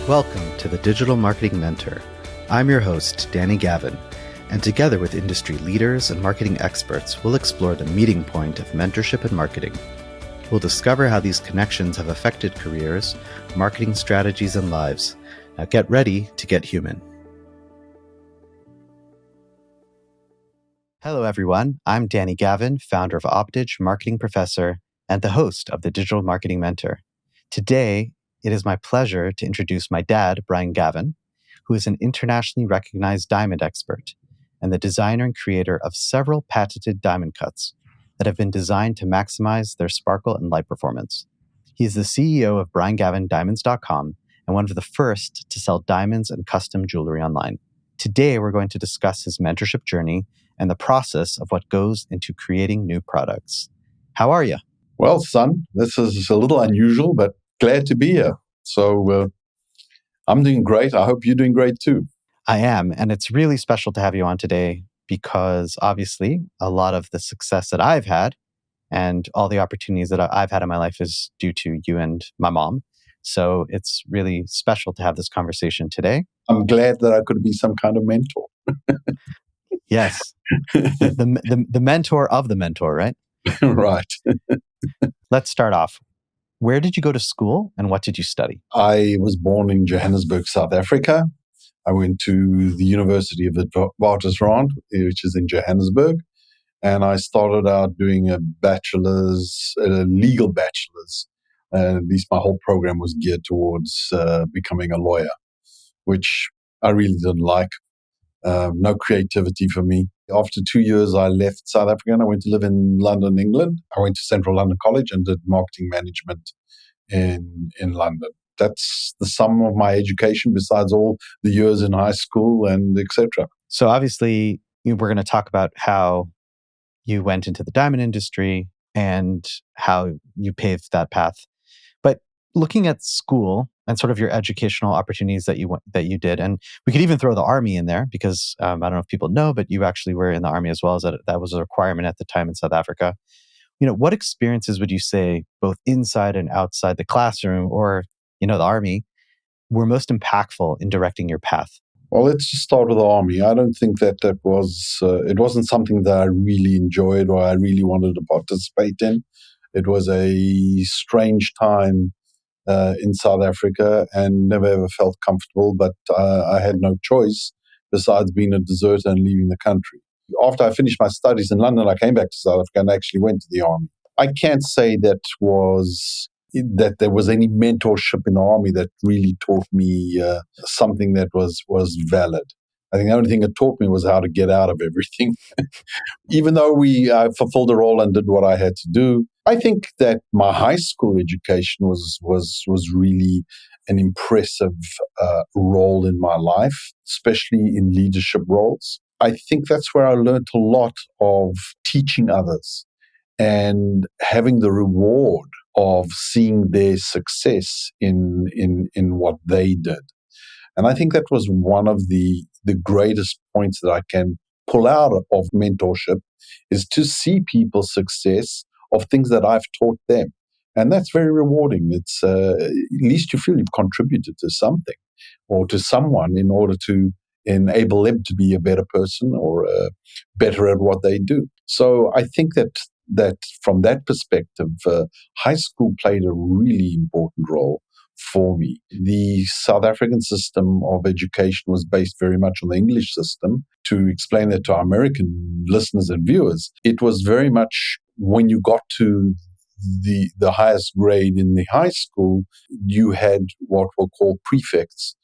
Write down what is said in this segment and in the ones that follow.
Welcome to the Digital Marketing Mentor. I'm your host, Danny Gavin, and together with industry leaders and marketing experts, we'll explore the meeting point of mentorship and marketing. We'll discover how these connections have affected careers, marketing strategies, and lives. Now get ready to get human. Hello, everyone. I'm Danny Gavin, founder of Optage, marketing professor, and the host of the Digital Marketing Mentor. Today, it is my pleasure to introduce my dad, Brian Gavin, who is an internationally recognized diamond expert and the designer and creator of several patented diamond cuts that have been designed to maximize their sparkle and light performance. He is the CEO of BrianGavinDiamonds.com and one of the first to sell diamonds and custom jewelry online. Today, we're going to discuss his mentorship journey and the process of what goes into creating new products. How are you? Well, son, this is a little unusual, but glad to be here. So I'm doing great. I hope you're doing great too. I am. And it's really special to have you on today because obviously a lot of the success that I've had and all the opportunities that I've had in my life is due to you and my mom. So it's really special to have this conversation today. I'm glad that I could be some kind of mentor. Yes. The mentor of the mentor, right? Right. Let's start off. Where did you go to school and what did you study? I was born in Johannesburg, South Africa. I went to the University of Witwatersrand, which is in Johannesburg. And I started out doing a legal bachelor's. At least my whole program was geared towards becoming a lawyer, which I really didn't like. No creativity for me. After 2 years, I left South Africa and I went to live in London, England. I went to Central London College and did marketing management in London. That's the sum of my education besides all the years in high school and etc. So obviously, we're going to talk about how you went into the diamond industry and how you paved that path. But looking at school and sort of your educational opportunities that you did, and we could even throw the Army in there because I don't know if people know, but you actually were in the Army as well. As that was a requirement at the time in South Africa. What experiences would you say, both inside and outside the classroom or the Army, were most impactful in directing your path? Well, let's just start with the Army. I don't think that was it wasn't something that I really enjoyed or I really wanted to participate in. It was a strange time in South Africa and never ever felt comfortable, but I had no choice besides being a deserter and leaving the country. After I finished my studies in London, I came back to South Africa and actually went to the Army. I can't say that there was any mentorship in the Army that really taught me something that was valid. I think the only thing it taught me was how to get out of everything. Even though I fulfilled a role and did what I had to do, I think that my high school education was really an impressive role in my life, especially in leadership roles. I think that's where I learned a lot of teaching others and having the reward of seeing their success in what they did. And I think that was one of the greatest points that I can pull out of mentorship is to see people's success of things that I've taught them. And that's very rewarding. It's at least you feel you've contributed to something or to someone in order to enable them to be a better person or better at what they do. So I think that from that perspective, high school played a really important role for me. The South African system of education was based very much on the English system. To explain that to our American listeners and viewers, it was very much when you got to the highest grade in the high school, you had what were called prefects,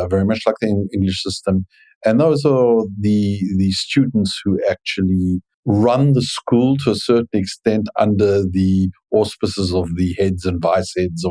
very much like the English system. And those are the students who actually run the school to a certain extent under the auspices of the heads and vice heads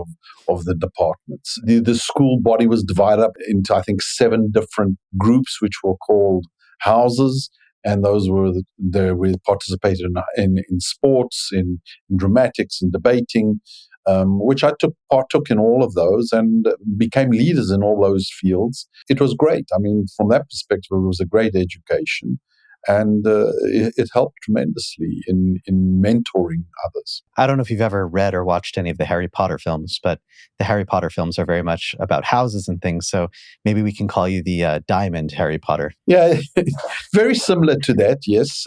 of the departments. The school body was divided up into, I think, 7 different groups, which were called houses. And those we participated in sports, in dramatics, in debating, which I partook in all of those and became leaders in all those fields. It was great. I mean, from that perspective, it was a great education. And it helped tremendously in mentoring others. I don't know if you've ever read or watched any of the Harry Potter films, but the Harry Potter films are very much about houses and things. So maybe we can call you the Diamond Harry Potter. Yeah, very similar to that, yes,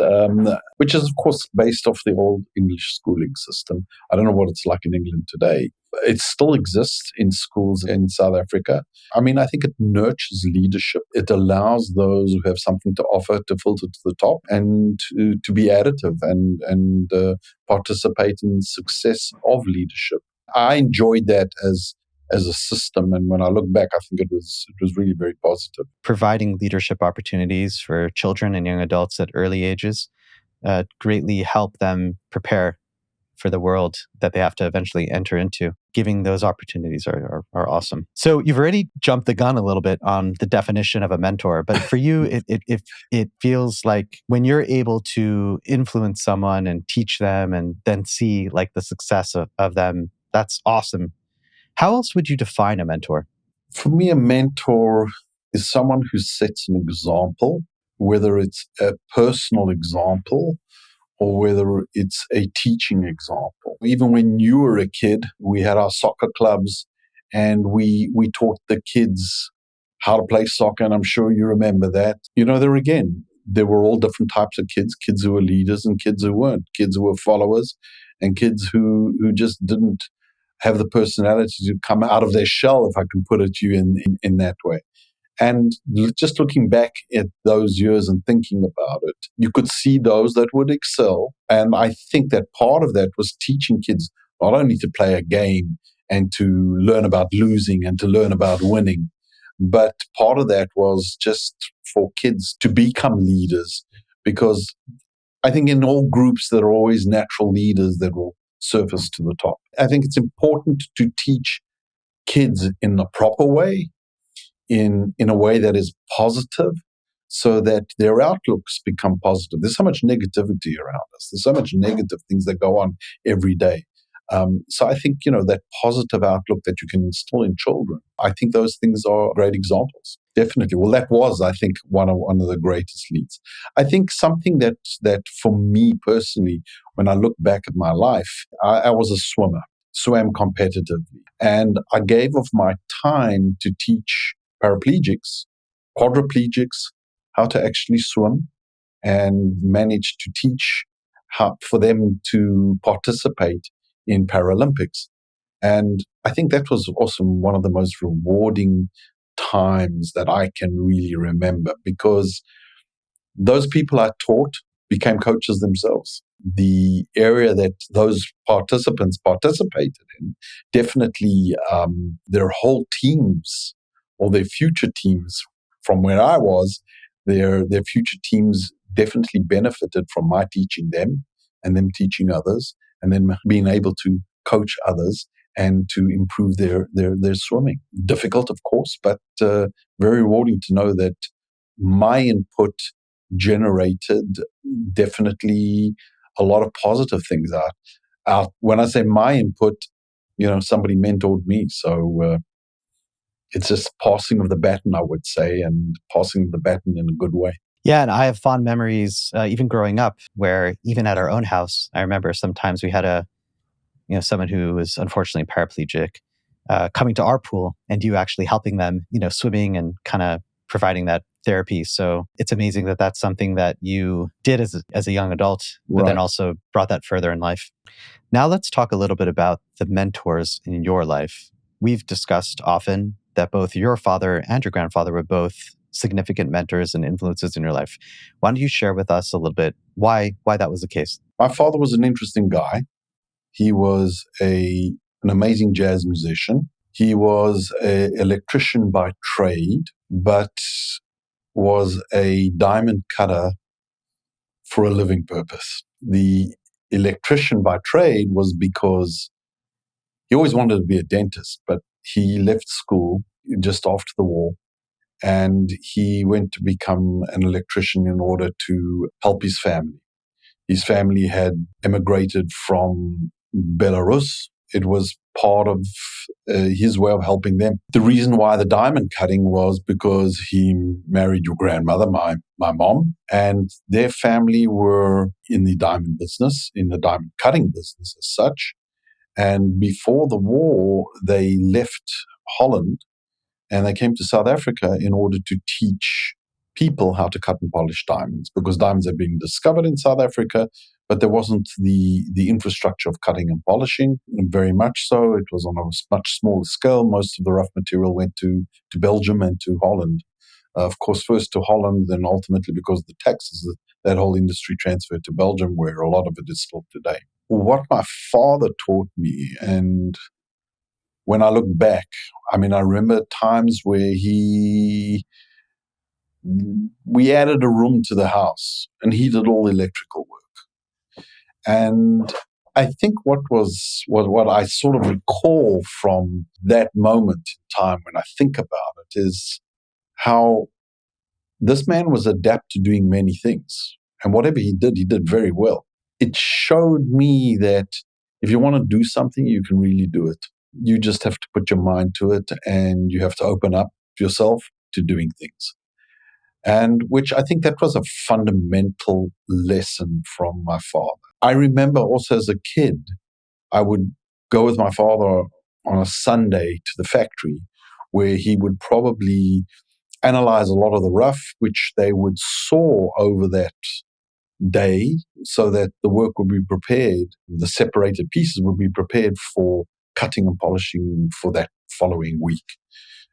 which is, of course, based off the old English schooling system. I don't know what it's like in England today. It still exists in schools in South Africa. I mean, I think it nurtures leadership. It allows those who have something to offer to filter to the top and to be additive and participate in the success of leadership. I enjoyed that as a system, and when I look back, I think it was really very positive. Providing leadership opportunities for children and young adults at early ages greatly help them prepare for the world that they have to eventually enter into. Giving those opportunities are awesome. So you've already jumped the gun a little bit on the definition of a mentor, but for you, it feels like when you're able to influence someone and teach them and then see like the success of them, that's awesome. How else would you define a mentor? For me, a mentor is someone who sets an example, whether it's a personal example or whether it's a teaching example. Even when you were a kid, we had our soccer clubs and we taught the kids how to play soccer, and I'm sure you remember that. There were all different types of kids who were leaders and kids who weren't, kids who were followers and kids who just didn't have the personality to come out of their shell, if I can put it to you in that way. And just looking back at those years and thinking about it, you could see those that would excel. And I think that part of that was teaching kids not only to play a game and to learn about losing and to learn about winning, but part of that was just for kids to become leaders. Because I think in all groups, there are always natural leaders that will surface to the top. I think it's important to teach kids in the proper way, in a way that is positive, so that their outlooks become positive. There's so much negativity around us. There's so much negative things that go on every day. So I think, that positive outlook that you can instill in children, I think those things are great examples. Definitely. Well, that was, I think, one of the greatest leads. I think something that for me personally, when I look back at my life, I was a swimmer, swam competitively. And I gave of my time to teach paraplegics, quadriplegics, how to actually swim, and managed to teach how for them to participate in Paralympics. And I think that was also one of the most rewarding times that I can really remember, because those people I taught became coaches themselves. The area that those participants participated in, definitely their whole teams or their future teams from where I was, their future teams definitely benefited from my teaching them and them teaching others, and then being able to coach others and to improve their swimming. Difficult, of course, but very rewarding to know that my input generated definitely a lot of positive things out. When I say my input, somebody mentored me. So it's just passing of the baton, I would say, and passing the baton in a good way. Yeah, and I have fond memories, even growing up, where even at our own house, I remember sometimes we had someone who was unfortunately paraplegic coming to our pool and you actually helping them, swimming and kind of providing that therapy. So it's amazing that that's something that you did as a young adult, but then also brought that further in life. Now let's talk a little bit about the mentors in your life. We've discussed often that both your father and your grandfather were both significant mentors and influences in your life. Why don't you share with us a little bit why that was the case? My father was an interesting guy. He was an amazing jazz musician. He was an electrician by trade, but was a diamond cutter for a living purpose. The electrician by trade was because he always wanted to be a dentist, but he left school just after the war and he went to become an electrician in order to help his family. His family had emigrated from Belarus. It was part of his way of helping them. The reason why the diamond cutting was because he married your grandmother, my mom, and their family were in the diamond business, in the diamond cutting business as such. And before the war, they left Holland and they came to South Africa in order to teach people how to cut and polish diamonds, because diamonds had been discovered in South Africa, but there wasn't the infrastructure of cutting and polishing, very much so. It was on a much smaller scale. Most of the rough material went to Belgium and to Holland. Of course, first to Holland, then ultimately, because of the taxes, that whole industry transferred to Belgium, where a lot of it is still today. What my father taught me, and when I look back, I mean, I remember times where we added a room to the house and he did all the electrical work. And I think what I sort of recall from that moment in time when I think about it is how this man was adept to doing many things. And whatever he did very well. It showed me that if you want to do something, you can really do it. You just have to put your mind to it and you have to open up yourself to doing things. And which I think that was a fundamental lesson from my father. I remember also as a kid, I would go with my father on a Sunday to the factory where he would probably analyze a lot of the rough, which they would saw over that day so that the work would be prepared, the separated pieces would be prepared for cutting and polishing for that following week.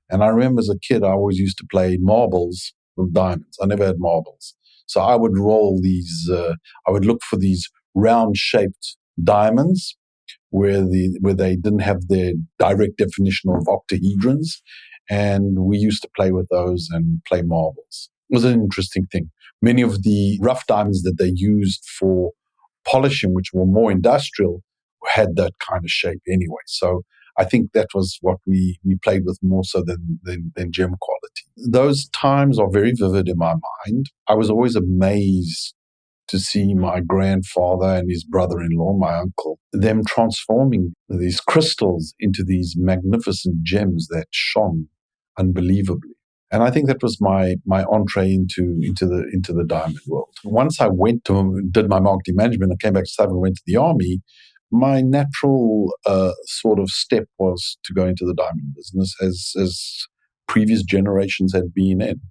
And I remember as a kid, I always used to play marbles with diamonds. I never had marbles. So I would roll these, I would look for these round shaped diamonds where they didn't have their direct definition of octahedrons. And we used to play with those and play marbles. It was an interesting thing. Many of the rough diamonds that they used for polishing, which were more industrial, had that kind of shape anyway. So I think that was what we played with more so than gem quality. Those times are very vivid in my mind. I was always amazed to see my grandfather and his brother-in-law, my uncle, them transforming these crystals into these magnificent gems that shone unbelievably. And I think that was my entree into the diamond world. Once I did my marketing management and came back to South and went to the army, my natural sort of step was to go into the diamond business as previous generations had been in,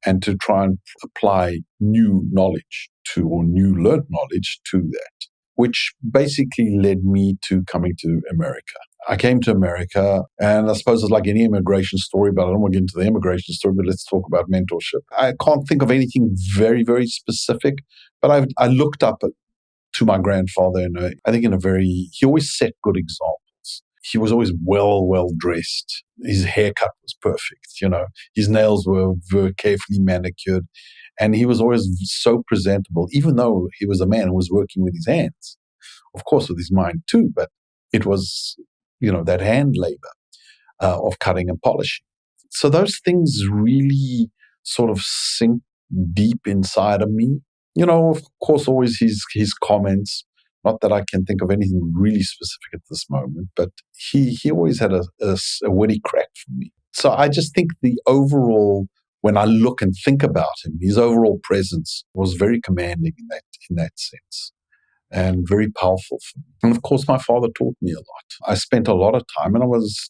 and to try and apply new knowledge or new learned knowledge to that, which basically led me to coming to America. I came to America, and I suppose it's like any immigration story, but I don't want to get into the immigration story, but let's talk about mentorship. I can't think of anything very, very specific, but I looked up to my grandfather, he always set good examples. He was always well dressed. His haircut was perfect, his nails were very carefully manicured, and he was always so presentable, even though he was a man who was working with his hands, of course with his mind too, but it was, that hand labor of cutting and polishing. So those things really sort of sink deep inside of me. Of course, always his comments. Not that I can think of anything really specific at this moment, but he always had a witty crack for me. So I just think the overall, when I look and think about him, his overall presence was very commanding in that sense, and very powerful for me. And of course, my father taught me a lot. I spent a lot of time, and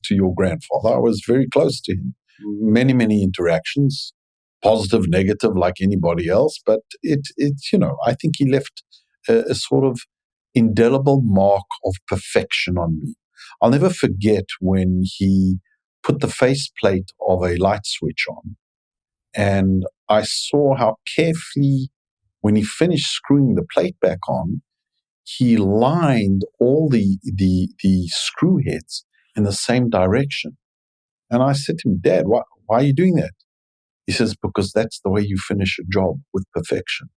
to your grandfather, I was very close to him. Many, many interactions. Positive, negative, like anybody else, but I think he left a sort of indelible mark of perfection on me. I'll never forget when he put the faceplate of a light switch on, and I saw how carefully, when he finished screwing the plate back on, he lined all the screw heads in the same direction. And I said to him, Dad, why are you doing that? He says, because that's the way you finish a job, with perfection.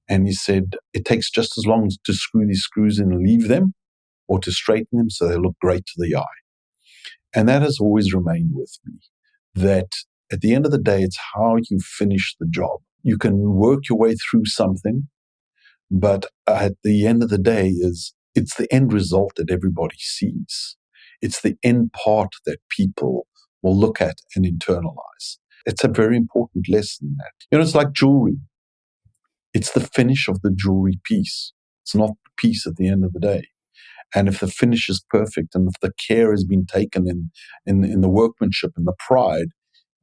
And he said, it takes just as long to screw these screws in and leave them, or to straighten them so they look great to the eye. And that has always remained with me, that at the end of the day, it's how you finish the job. You can work your way through something, but at the end of the day, it's the end result that everybody sees. It's the end part that people will look at and internalize. It's a very important lesson that, it's like jewelry. It's the finish of the jewelry piece. It's not the piece at the end of the day. And if the finish is perfect and if the care has been taken in the workmanship and the pride,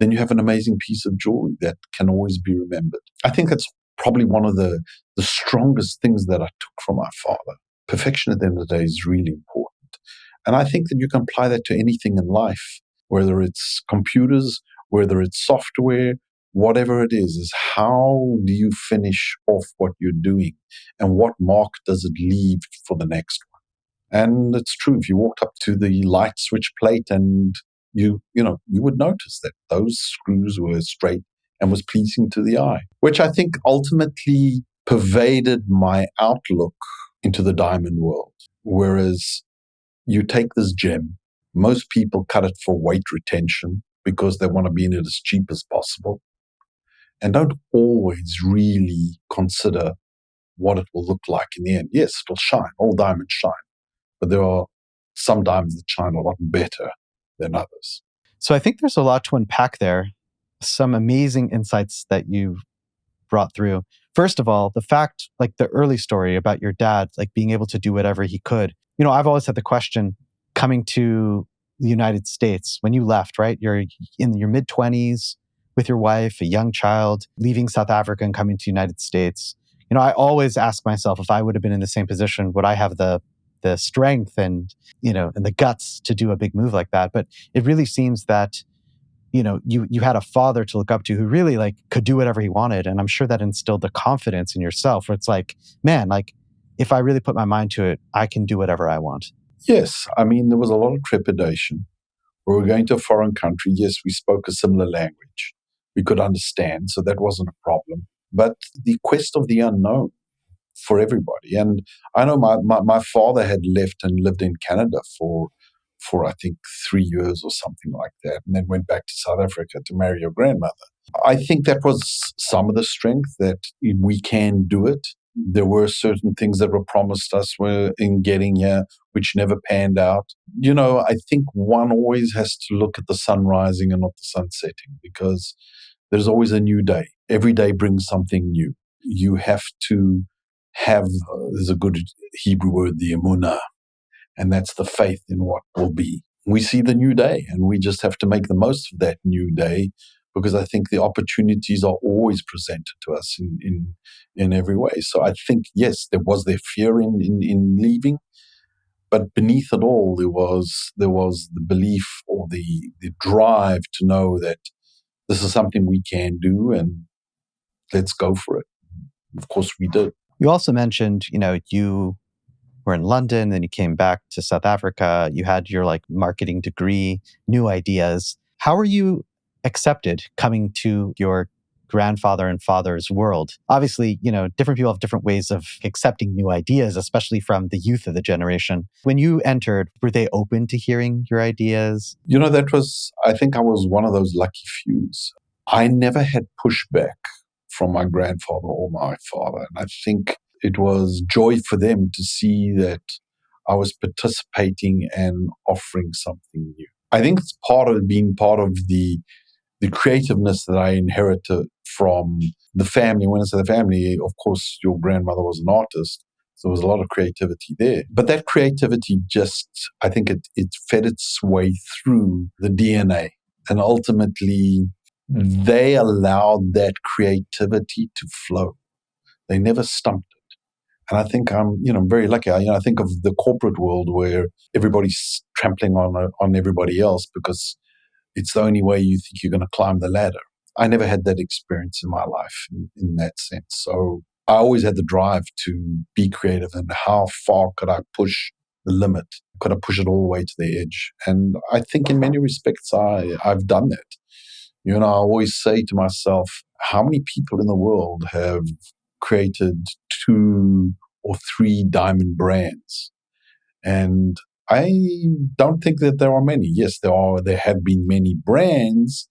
then you have an amazing piece of jewelry that can always be remembered. I think that's probably one of the strongest things that I took from my father. Perfection at the end of the day is really important. And I think that you can apply that to anything in life, whether it's computers, whether it's software, whatever it is how do you finish off what you're doing and what mark does it leave for the next one? And it's true, if you walked up to the light switch plate and you would notice that those screws were straight and was pleasing to the eye, which I think ultimately pervaded my outlook into the diamond world. Whereas you take this gem, most people cut it for weight retention because they want to be in it as cheap as possible and don't always really consider what it will look like in the end. Yes, it'll shine. All diamonds shine. But there are some diamonds that shine a lot better than others. So I think there's a lot to unpack there. Some amazing insights that you brought through. First of all, the fact, like the early story about your dad, like being able to do whatever he could. I've always had the question coming to the United States when you left, right? You're in your mid-20s with your wife, a young child, leaving South Africa and coming to the United States. I always ask myself, if I would have been in the same position, would I have the strength and the guts to do a big move like that? But it really seems that you had a father to look up to who really like could do whatever he wanted, and I'm sure that instilled the confidence in yourself where it's like, man, like if I really put my mind to it, I can do whatever I want. Yes, I mean there was a lot of trepidation. We were going to a foreign country. Yes, we spoke a similar language. We could understand, so that wasn't a problem. But the quest of the unknown for everybody. And I know my father had left and lived in Canada for I think 3 years or something like that, and then went back to South Africa to marry your grandmother. I think that was some of the strength, that we can do it. There were certain things that were promised us were in getting here, which never panned out. I think one always has to look at the sun rising and not the sun setting, because there's always a new day. Every day brings something new. You have to have, there's a good Hebrew word, the emunah, and that's the faith in what will be. We see the new day, and we just have to make the most of that new day, because I think the opportunities are always presented to us in every way. So I think, yes, there was their fear in leaving, but beneath it all, there was the belief or the drive to know that this is something we can do, and let's go for it. Of course, we did. You also mentioned, you were in London, then you came back to South Africa. You had your like marketing degree, new ideas. How were you accepted coming to your grandfather and father's world? Obviously, different people have different ways of accepting new ideas, especially from the youth of the generation. When you entered, were they open to hearing your ideas? I think I was one of those lucky fews. I never had pushback from my grandfather or my father. And I think it was joy for them to see that I was participating and offering something new. I think it's part of being part of the creativeness that I inherited from the family. When I say the family, of course, your grandmother was an artist, so there was a lot of creativity there. But that creativity I think it fed its way through the DNA. And ultimately, they allowed that creativity to flow. They never stumped it. And I think I'm very lucky. I think of the corporate world where everybody's trampling on everybody else because it's the only way you think you're going to climb the ladder. I never had that experience in my life in that sense. So I always had the drive to be creative, and how far could I push the limit? Could I push it all the way to the edge? And I think in many respects, I've done that. I always say to myself, how many people in the world have created 2 or 3 diamond brands? And I don't think that there are many. Yes, there have been many brands,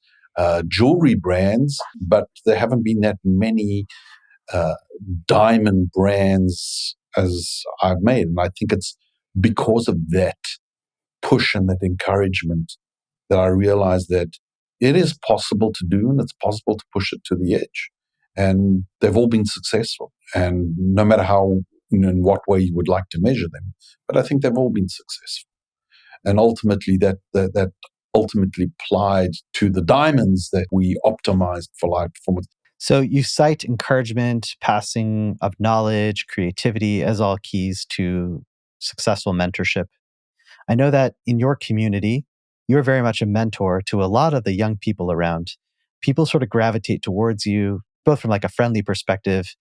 jewelry brands, but there haven't been that many diamond brands as I've made. And I think it's because of that push and that encouragement that I realized that it is possible to do and it's possible to push it to the edge. And they've all been successful. And no matter how, in what way you would like to measure them, but I think they've all been successful. And ultimately, that ultimately applied to the diamonds that we optimized for live performance. So you cite encouragement, passing of knowledge, creativity as all keys to successful mentorship. I know that in your community, you're very much a mentor to a lot of the young people around. People sort of gravitate towards you, both from like a friendly perspective,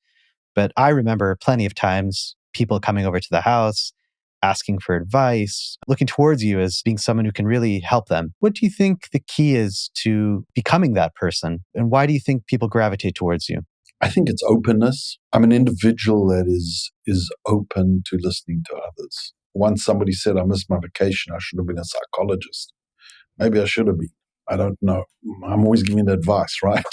but I remember plenty of times people coming over to the house, asking for advice, looking towards you as being someone who can really help them. What do you think the key is to becoming that person? And why do you think people gravitate towards you? I think it's openness. I'm an individual that is open to listening to others. Once somebody said, I missed my vacation, I should have been a psychologist. Maybe I should have been. I don't know. I'm always giving advice, right?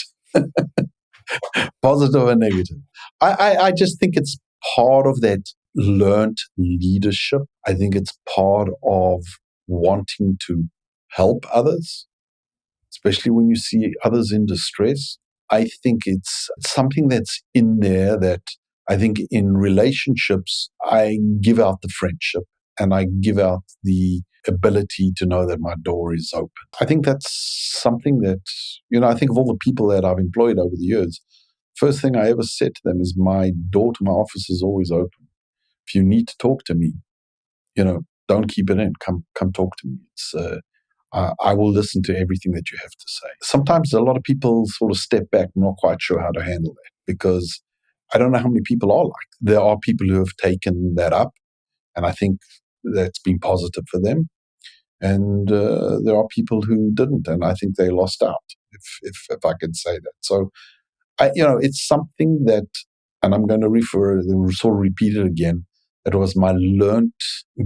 Positive and negative. I just think it's part of that learned leadership. I think it's part of wanting to help others, especially when you see others in distress. I think it's something that's in there that I think in relationships, I give out the friendship and I give out the ability to know that my door is open. I think that's something that, I think of all the people that I've employed over the years, first thing I ever said to them is my door to my office is always open. If you need to talk to me, don't keep it in. Come talk to me. I will listen to everything that you have to say. Sometimes a lot of people sort of step back, not quite sure how to handle that because I don't know how many people are like. There are people who have taken that up, and I think that's been positive for them. And there are people who didn't, and I think they lost out, if I can say that. So, it's something that, and I'm going to sort of repeat it again. It was my learnt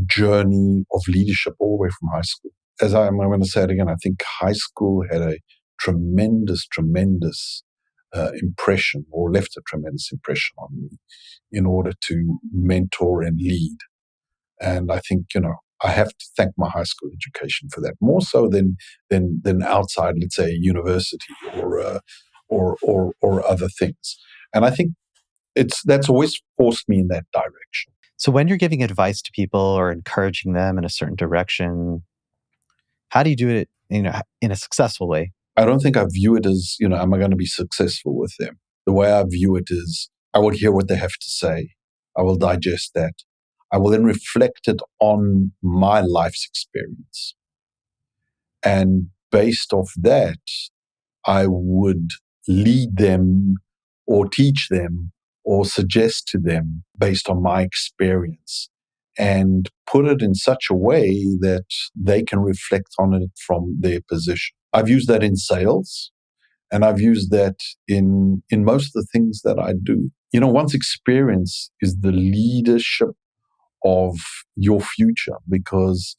journey of leadership all the way from high school. I'm going to say it again, I think high school had a tremendous impression, or left a tremendous impression on me in order to mentor and lead. And I think, I have to thank my high school education for that, more so than outside, let's say, university or other things. And I think that's always forced me in that direction. So when you're giving advice to people or encouraging them in a certain direction, how do you do it, in a successful way? I don't think I view it as, am I going to be successful with them? The way I view it is I will hear what they have to say. I will digest that. I will then reflect it on my life's experience. And based off that, I would lead them or teach them or suggest to them based on my experience and put it in such a way that they can reflect on it from their position. I've used that in sales, and I've used that in most of the things that I do. One's experience is the leadership of your future, because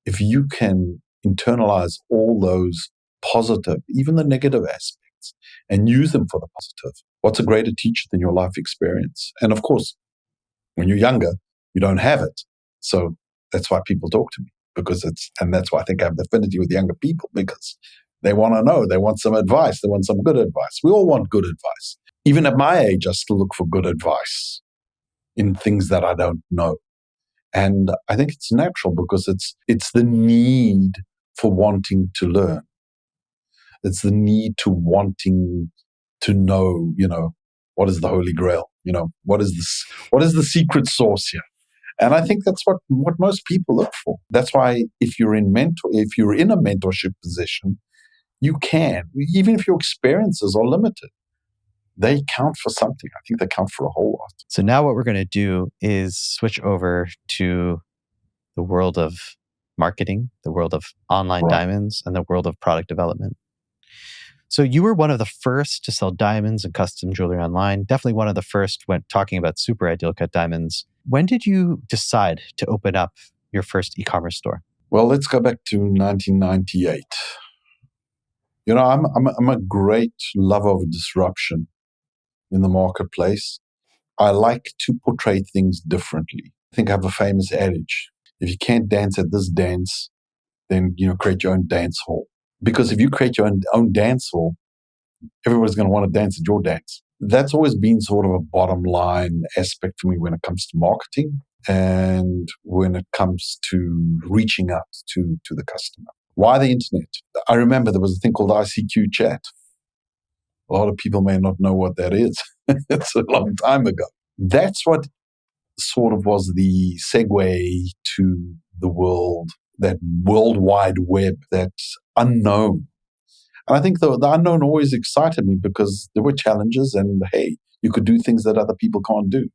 if you can internalize all those positive, even the negative aspects, and use them for the positive, what's a greater teacher than your life experience? And of course, when you're younger, you don't have it. So that's why people talk to me, and that's why I think I have the affinity with younger people, because they want to know, they want some advice, they want some good advice. We all want good advice. Even at my age, I still look for good advice in things that I don't know. And I think it's natural because it's the need for wanting to learn. It's the need to wanting to know, what is the Holy Grail? What is the secret sauce here? And I think that's what most people look for. That's why if you're in a mentorship position, you can, even if your experiences are limited, they count for something. I think they count for a whole lot. So now what we're going to do is switch over to the world of marketing, the world of online diamonds, and the world of product development. So you were one of the first to sell diamonds and custom jewelry online, definitely one of the first when talking about super ideal cut diamonds. When did you decide to open up your first e-commerce store? Well, let's go back to 1998. I'm a great lover of disruption in the marketplace. I like to portray things differently. I think I have a famous adage: if you can't dance at this dance, then, create your own dance hall. Because if you create your own dance hall, everybody's going to want to dance at your dance. That's always been sort of a bottom line aspect for me when it comes to marketing and when it comes to reaching out to the customer. Why the internet? I remember there was a thing called ICQ chat. A lot of people may not know what that is. It's a long time ago. That's what sort of was the segue to the world, that world wide web, that's unknown. And I think the unknown always excited me because there were challenges and, hey, you could do things that other people can't do.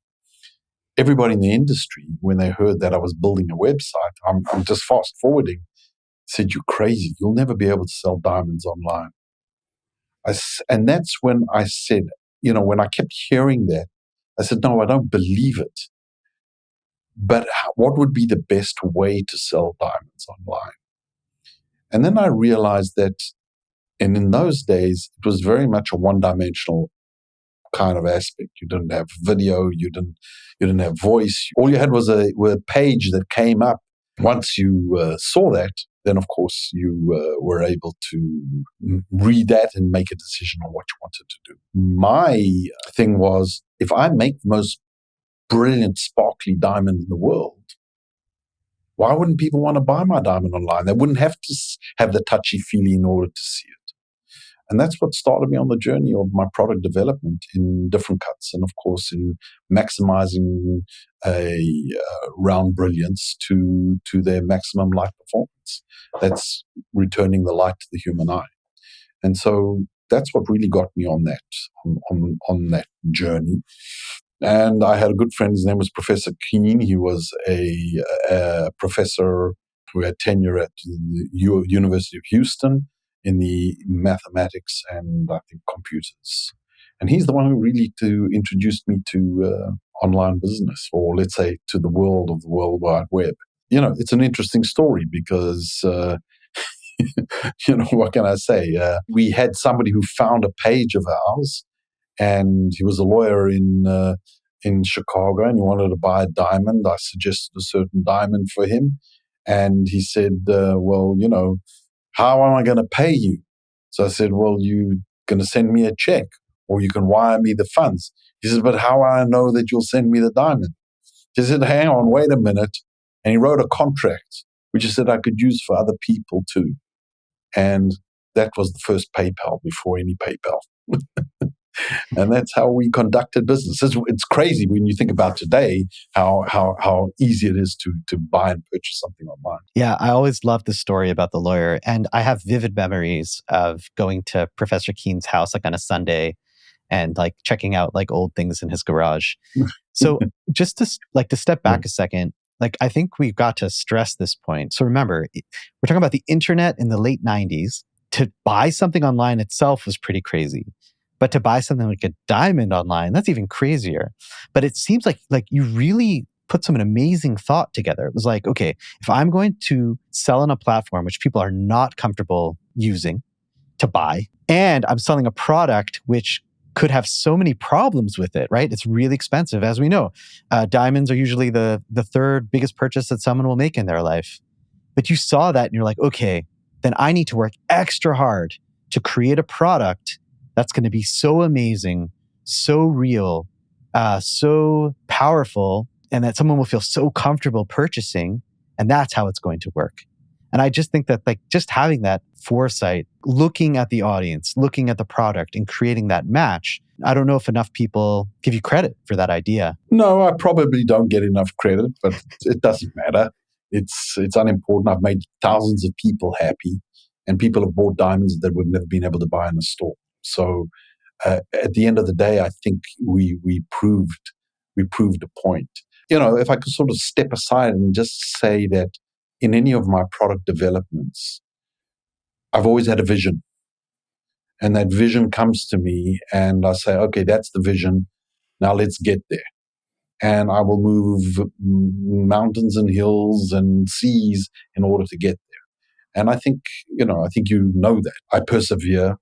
Everybody in the industry, when they heard that I was building a website, I'm just fast forwarding, said, "You're crazy. You'll never be able to sell diamonds online." And that's when I said, when I kept hearing that, I said, no, I don't believe it. But what would be the best way to sell diamonds online? And then I realized that, and in those days, it was very much a one-dimensional kind of aspect. You didn't have video, you didn't have voice. All you had was a page that came up. Once you saw that, then of course you were able to read that and make a decision on what you wanted to do. My thing was, if I make the most brilliant, sparkly diamond in the world, why wouldn't people want to buy my diamond online? They wouldn't have to have the touchy-feely in order to see it. And that's what started me on the journey of my product development in different cuts. And of course, in maximizing a round brilliance to their maximum light performance. That's returning the light to the human eye. And so that's what really got me on that journey. And I had a good friend, his name was Professor Keane. He was a professor who had tenure at the University of Houston in the mathematics and I think computers. And he's the one who really introduced me to online business, or let's say to the world of the World Wide Web. It's an interesting story because, what can I say? We had somebody who found a page of ours, and he was a lawyer in Chicago, and he wanted to buy a diamond. I suggested a certain diamond for him, and he said, well, how am I going to pay you? So I said, well, you're going to send me a check or you can wire me the funds. He says, but how do I know that you'll send me the diamond? He said, hang on, wait a minute. And he wrote a contract, which he said I could use for other people too. And that was the first PayPal before any PayPal. And that's how we conducted business. It's crazy when you think about today how easy it is to buy and purchase something online. Yeah, I always loved the story about the lawyer. And I have vivid memories of going to Professor Keene's house like on a Sunday and like checking out like old things in his garage. So just to step back a second, like I think we've got to stress this point. So remember, we're talking about the internet in the late 90s. To buy something online itself was pretty crazy. But to buy something like a diamond online, that's even crazier. But it seems like you really put some amazing thought together. It was like, okay, if I'm going to sell on a platform which people are not comfortable using to buy, and I'm selling a product which could have so many problems with it, right? It's really expensive, as we know. Diamonds are usually the third biggest purchase that someone will make in their life. But you saw that and you're like, okay, then I need to work extra hard to create a product that's going to be so amazing, so real, so powerful, and that someone will feel so comfortable purchasing. And that's how it's going to work. And I just think that just having that foresight, looking at the audience, looking at the product and creating that match, I don't know if enough people give you credit for that idea. No, I probably don't get enough credit, but it doesn't matter. It's unimportant. I've made thousands of people happy, and people have bought diamonds that would never been able to buy in a store. So at the end of the day, I think we proved a point. If I could sort of step aside and just say that in any of my product developments, I've always had a vision. And that vision comes to me and I say, okay, that's the vision. Now let's get there. And I will move mountains and hills and seas in order to get there. And I think you know that. I persevere.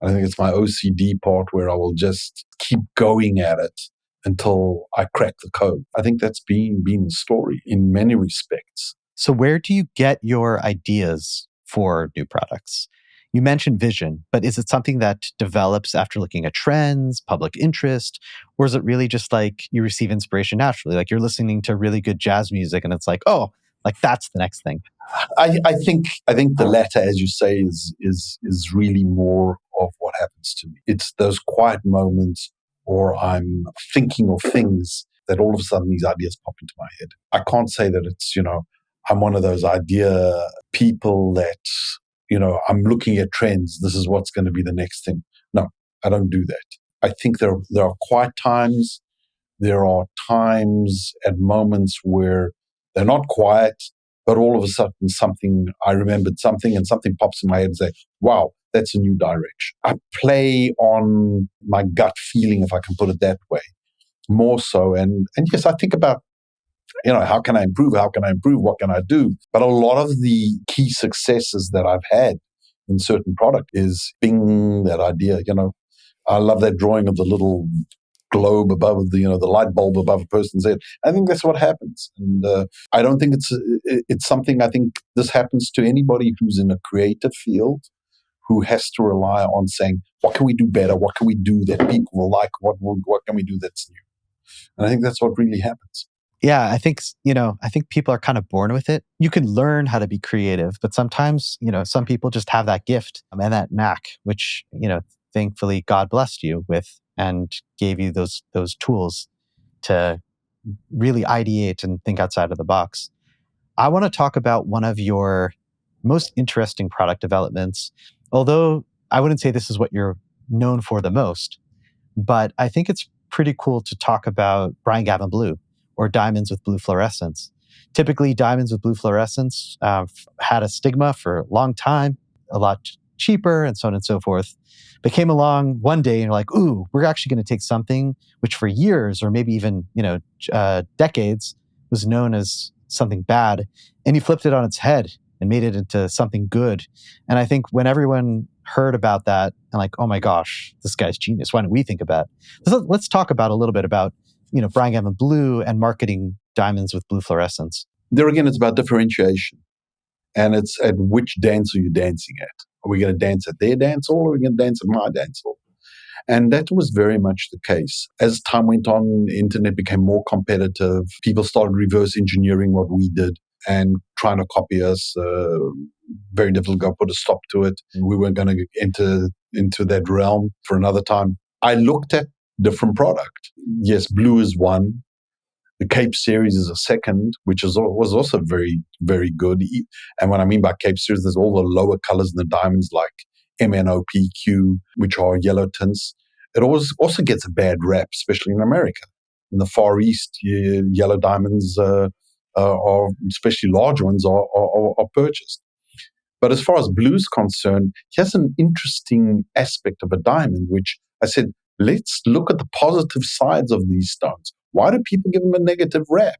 I think it's my OCD part where I will just keep going at it until I crack the code. I think that's been the story in many respects. So where do you get your ideas for new products? You mentioned vision, but is it something that develops after looking at trends, public interest, or is it really just like you receive inspiration naturally? Like you're listening to really good jazz music and it's like, oh, like that's the next thing. I think the latter, as you say, is really more of what happens to me. It's those quiet moments, or I'm thinking of things that all of a sudden these ideas pop into my head. I can't say that it's I'm one of those idea people that I'm looking at trends. This is what's going to be the next thing. No, I don't do that. I think there are quiet times. There are times at moments where they're not quiet, but all of a sudden I remembered something and something pops in my head and say, wow, that's a new direction. I play on my gut feeling, if I can put it that way, more so. And yes, I think about, how can I improve? How can I improve? What can I do? But a lot of the key successes that I've had in certain product is bing, that idea. I love that drawing of the little globe above the light bulb above a person's head. I think that's what happens, and I don't think it's something. I think this happens to anybody who's in a creative field, who has to rely on saying, "What can we do better? What can we do that people will like? What can we do that's new?" And I think that's what really happens. Yeah, I think people are kind of born with it. You can learn how to be creative, but sometimes, some people just have that gift and that knack, which, thankfully God blessed you with and gave you those tools to really ideate and think outside of the box. I want to talk about one of your most interesting product developments, although I wouldn't say this is what you're known for the most. But I think it's pretty cool to talk about Brian Gavin Blue or diamonds with blue fluorescence. Typically, diamonds with blue fluorescence had a stigma for a long time, a lot cheaper, and so on and so forth. But came along one day and you're like, ooh, we're actually going to take something which for years or maybe even decades was known as something bad, and you flipped it on its head and made it into something good. And I think when everyone heard about that and like, oh my gosh, this guy's genius. Why don't we think about it? So let's talk about a little bit about, Brian Gavin Blue and marketing diamonds with blue fluorescence. There again, it's about differentiation. And it's at which dance are you dancing at? Are we going to dance at their dance hall or are we going to dance at my dance hall? And that was very much the case. As time went on, the internet became more competitive. People started reverse engineering what we did and trying to copy us. Very difficult to put a stop to it. We weren't going to enter into that realm for another time. I looked at different product. Yes, blue is one. The Cape series is a second, which was also very, very good. And what I mean by Cape series, there's all the lower colors in the diamonds like MNOPQ, which are yellow tints. It also gets a bad rap, especially in America. In the Far East, yellow diamonds are especially large ones, are purchased. But as far as blue is concerned, he has an interesting aspect of a diamond, which I said, let's look at the positive sides of these stones. Why do people give them a negative rap?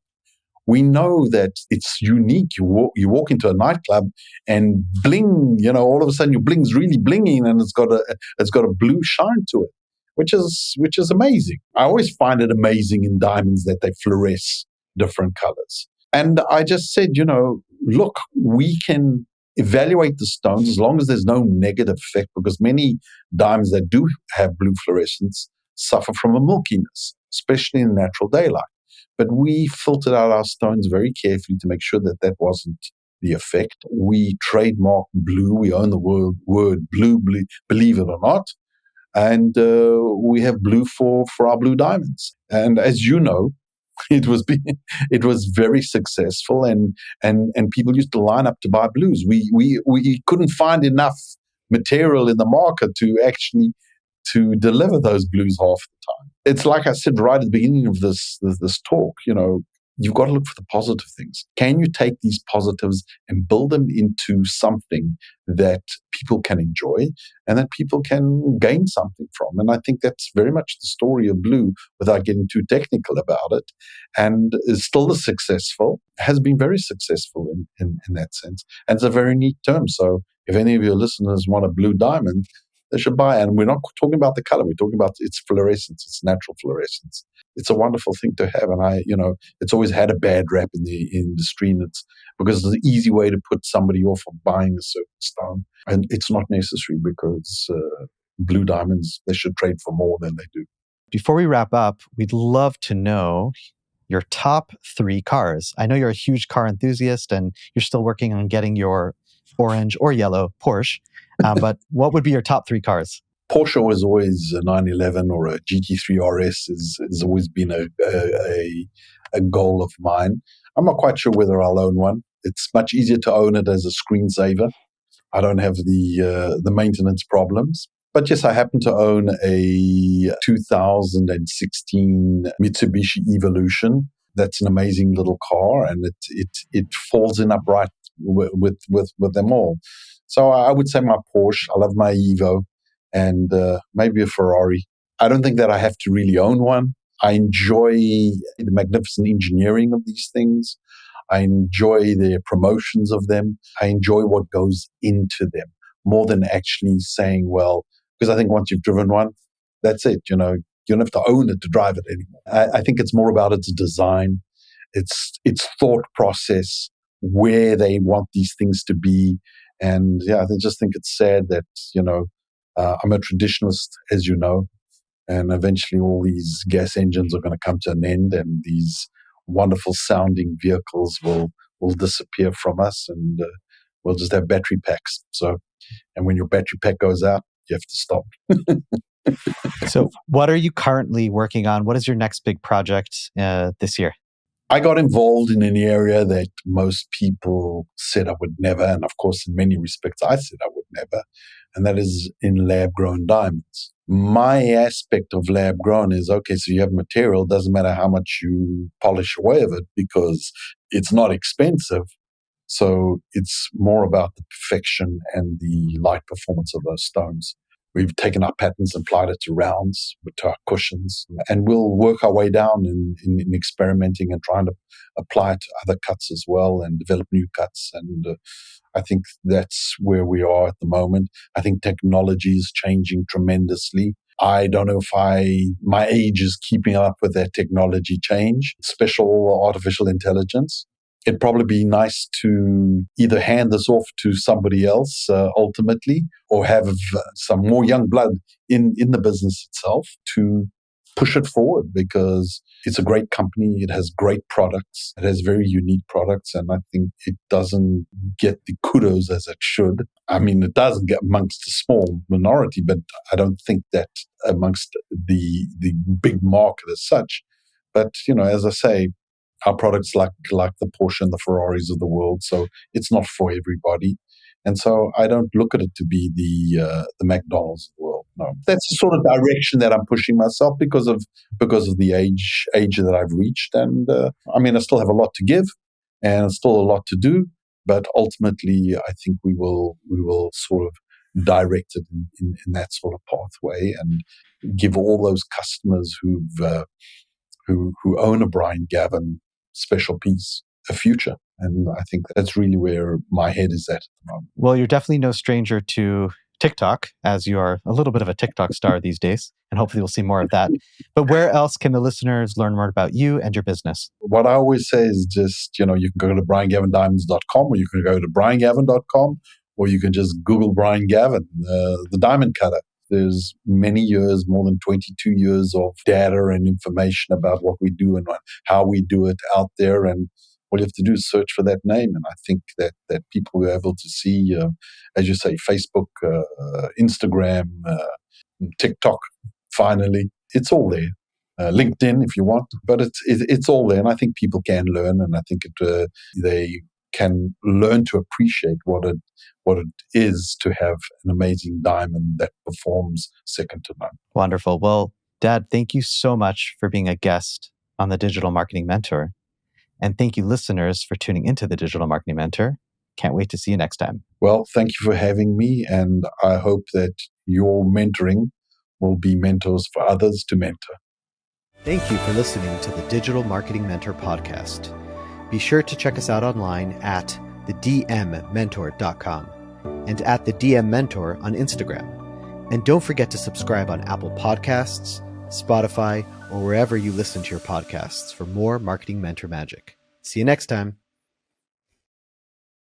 We know that it's unique. You walk into a nightclub and bling, all of a sudden your bling's really blinging and it's got a blue shine to it, which is amazing. I always find it amazing in diamonds that they fluoresce different colors. And I just said, look, we can evaluate the stones as long as there's no negative effect, because many diamonds that do have blue fluorescence suffer from a milkiness, especially in natural daylight. But we filtered out our stones very carefully to make sure that that wasn't the effect. We trademarked blue. We own the word blue, believe it or not. And we have blue for our blue diamonds. And as you know, it was very successful, and people used to line up to buy blues. We couldn't find enough material in the market to deliver those blues half the time. It's like I said right at the beginning of this talk, you've got to look for the positive things. Can you take these positives and build them into something that people can enjoy and that people can gain something from? And I think that's very much the story of blue, without getting too technical about it, and is still has been very successful in that sense. And it's a very neat term. So if any of your listeners want a blue diamond, they should buy it. And we're not talking about the color. We're talking about its fluorescence, its natural fluorescence. it's a wonderful thing to have. And it's always had a bad rap in the industry, and it's because it's an easy way to put somebody off of buying a certain stone. And it's not necessary, because blue diamonds, they should trade for more than they do. Before we wrap up, we'd love to know your top 3 cars. I know you're a huge car enthusiast and you're still working on getting your orange or yellow Porsche, but what would be your top 3 cars? Porsche was always a 911 or a GT3 RS has always been a goal of mine. I'm not quite sure whether I'll own one. It's much easier to own it as a screensaver. I don't have the maintenance problems. But yes, I happen to own a 2016 Mitsubishi Evolution. That's an amazing little car, and it falls in upright with them all. So I would say my Porsche. I love my Evo, and maybe a Ferrari. I don't think that I have to really own one. I enjoy the magnificent engineering of these things. I enjoy the promotions of them. I enjoy what goes into them more than actually saying, well, because I think once you've driven one, that's it. You don't have to own it to drive it anymore. I think it's more about its design, its thought process, where they want these things to be. And I just think it's sad that, I'm a traditionalist, as you know, and eventually all these gas engines are going to come to an end, and these wonderful sounding vehicles will disappear from us, and we'll just have battery packs. And when your battery pack goes out, you have to stop. So what are you currently working on? What is your next big project this year? I got involved in an area that most people said I would never. And of course, in many respects, I said I would never. And that is in lab-grown diamonds. My aspect of lab-grown is, okay, so you have material. Doesn't matter how much you polish away of it, because it's not expensive. So it's more about the perfection and the light performance of those stones. We've taken our patterns and applied it to rounds, to our cushions, and we'll work our way down in experimenting and trying to apply it to other cuts as well and develop new cuts. And I think that's where we are at the moment. I think technology is changing tremendously. I don't know if my age is keeping up with that technology change, special artificial intelligence. It'd probably be nice to either hand this off to somebody else ultimately, or have some more young blood in the business itself to push it forward, because it's a great company. It has great products. It has very unique products, and I think it doesn't get the kudos as it should. I mean, it doesn't get amongst a small minority, but I don't think that amongst the big market as such. But, as I say, our products like the Porsche and the Ferraris of the world. So it's not for everybody. And so I don't look at it to be the McDonald's of the world. No, that's the sort of direction that I'm pushing myself because of the age that I've reached. And I still have a lot to give and still a lot to do. But ultimately, I think we will sort of direct it in that sort of pathway and give all those customers who own a Brian Gavin special piece a future. And I think that's really where my head is at the moment. Well, you're definitely no stranger to TikTok, as you are a little bit of a TikTok star these days, and hopefully we'll see more of that. But where else can the listeners learn more about you and your business? What I always say is just, you can go to briangavindiamonds.com, or you can go to briangavin.com, or you can just Google Brian Gavin, the diamond cutter. There's many years, more than 22 years of data and information about what we do and how we do it out there. And all you have to do is search for that name. And I think that people were able to see, as you say, Facebook, Instagram, TikTok, finally. It's all there. LinkedIn, if you want. But it's all there. And I think people can learn. And I think they can learn to appreciate what it is to have an amazing diamond that performs second to none. Wonderful. Well, Dad, thank you so much for being a guest on the Digital Marketing Mentor. And thank you, listeners, for tuning into the Digital Marketing Mentor. Can't wait to see you next time. Well, thank you for having me. And I hope that your mentoring will be mentors for others to mentor. Thank you for listening to the Digital Marketing Mentor podcast. Be sure to check us out online at thedmmentor.com and at the DM Mentor on Instagram. And don't forget to subscribe on Apple Podcasts, Spotify, or wherever you listen to your podcasts for more Marketing Mentor magic. See you next time.